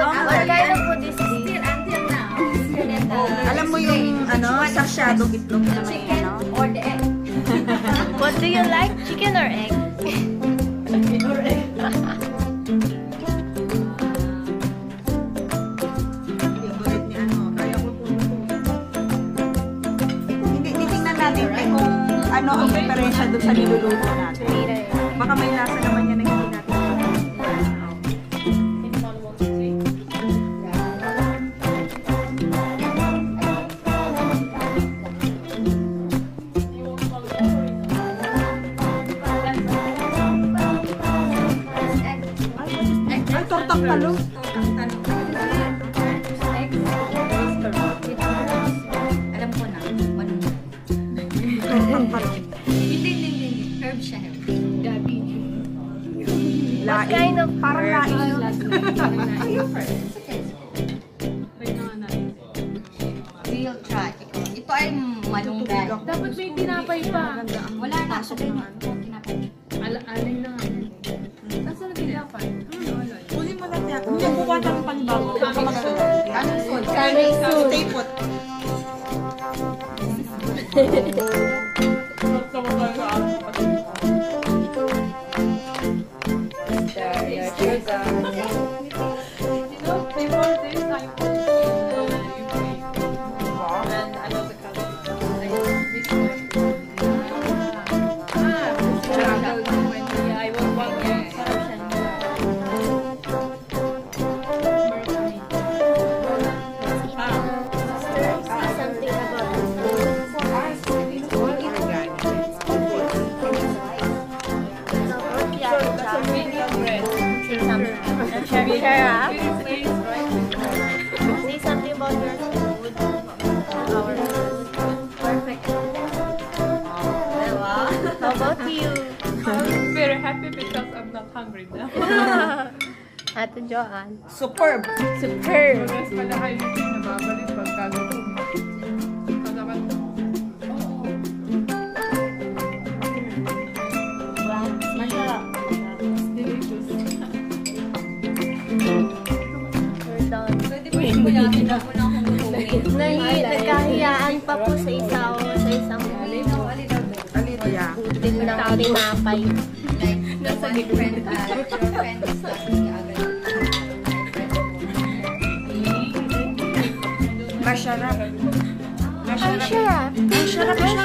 What kind of food is this? Until now. Alam mo yung sarsyadong itlog na may Chicken or the egg? What do you like? Chicken or egg? Chicken or egg. Hindi, titingnan natin kung ano ang diferensya doon sa niluluto natin. Baka may lasa naman yan na hindi natin. Ay, tortang talong. Alam ko na. Hindi. Herb siya. Gabi. What kind of Parang laing. We'll try. Ito ay malunggay. Dapat may tinapay pa. Wala na. Tinapay. Alay na nga. Saan na tinapay? Kunin mo natin ako. Hindi buka ng panibago. Anong food? Stay put. Say something about your food. Our food. Perfect. How about you? I'm very happy because I'm not hungry now. Ate Joanne. Superb. Superb. Mas pala kayo hindi nababalik pagkagutom. We're done. Pwede mo yung kulamin na po lang kung Nagkahiyaan pa po sa isang Alita. butil ng tinapay. Nasa different your friend is Masarap. Ang sarap. Masarap siya.